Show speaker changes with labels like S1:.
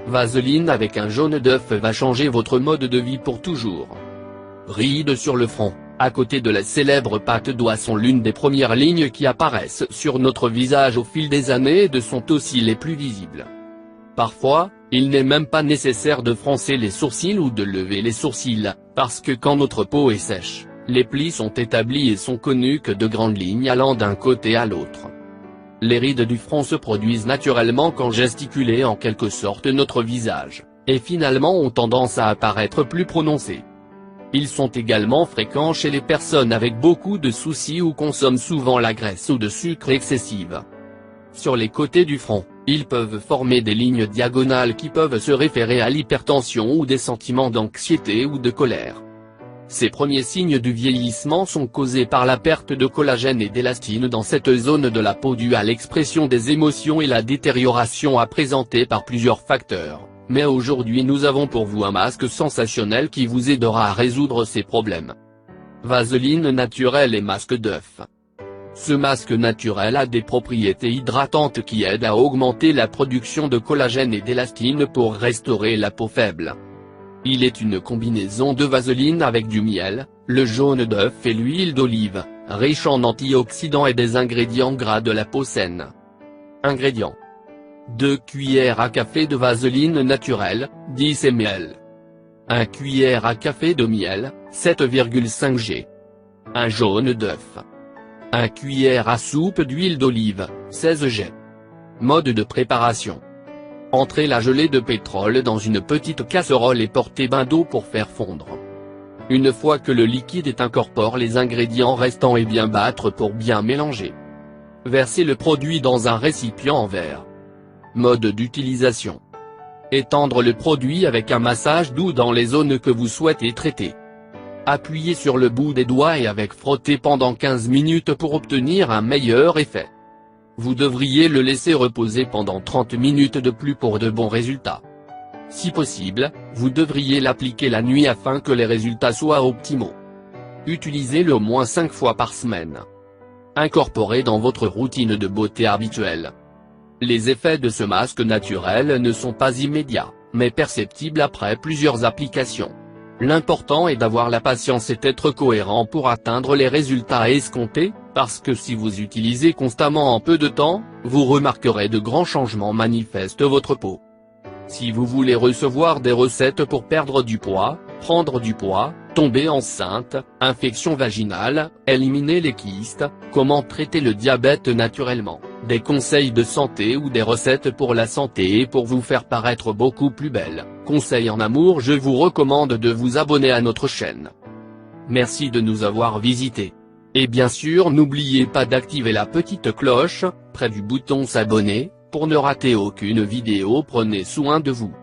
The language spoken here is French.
S1: Vaseline avec un jaune d'œuf va changer votre mode de vie pour toujours. Rides sur le front, à côté de la célèbre patte d'oie sont l'une des premières lignes qui apparaissent sur notre visage au fil des années et sont aussi les plus visibles. Parfois, il n'est même pas nécessaire de froncer les sourcils ou de lever les sourcils, parce que quand notre peau est sèche, les plis sont établis et sont connus que de grandes lignes allant d'un côté à l'autre. Les rides du front se produisent naturellement quand gesticulé en quelque sorte notre visage, et finalement ont tendance à apparaître plus prononcés. Ils sont également fréquents chez les personnes avec beaucoup de soucis ou consomment souvent la graisse ou de sucre excessive. Sur les côtés du front, ils peuvent former des lignes diagonales qui peuvent se référer à l'hypertension ou des sentiments d'anxiété ou de colère. Ces premiers signes du vieillissement sont causés par la perte de collagène et d'élastine dans cette zone de la peau due à l'expression des émotions et la détérioration à présenter par plusieurs facteurs, mais aujourd'hui nous avons pour vous un masque sensationnel qui vous aidera à résoudre ces problèmes. Vaseline naturelle et masque d'œuf. Ce masque naturel a des propriétés hydratantes qui aident à augmenter la production de collagène et d'élastine pour restaurer la peau faible. Il est une combinaison de vaseline avec du miel, le jaune d'œuf et l'huile d'olive, riche en antioxydants et des ingrédients gras de la peau saine. Ingrédients. 2 cuillères à café de vaseline naturelle, 10 ml. 1 cuillère à café de miel, 7,5 g. 1 jaune d'œuf. 1 cuillère à soupe d'huile d'olive, 16 g. Mode de préparation. Entrez la gelée de pétrole dans une petite casserole et portez bain d'eau pour faire fondre. Une fois que le liquide est incorpore les ingrédients restants et bien battre pour bien mélanger. Versez le produit dans un récipient en verre. Mode d'utilisation. Étendre le produit avec un massage doux dans les zones que vous souhaitez traiter. Appuyez sur le bout des doigts et avec frotter pendant 15 minutes pour obtenir un meilleur effet. Vous devriez le laisser reposer pendant 30 minutes de plus pour de bons résultats. Si possible, vous devriez l'appliquer la nuit afin que les résultats soient optimaux. Utilisez-le au moins 5 fois par semaine. Incorporez dans votre routine de beauté habituelle. Les effets de ce masque naturel ne sont pas immédiats, mais perceptibles après plusieurs applications. L'important est d'avoir la patience et d'être cohérent pour atteindre les résultats escomptés, parce que si vous utilisez constamment en peu de temps, vous remarquerez de grands changements manifestes votre peau. Si vous voulez recevoir des recettes pour perdre du poids, prendre du poids, tomber enceinte, infection vaginale, éliminer les kystes, comment traiter le diabète naturellement, des conseils de santé ou des recettes pour la santé et pour vous faire paraître beaucoup plus belle, conseils en amour, je vous recommande de vous abonner à notre chaîne. Merci de nous avoir visités. Et bien sûr n'oubliez pas d'activer la petite cloche, près du bouton s'abonner, pour ne rater aucune vidéo. Prenez soin de vous.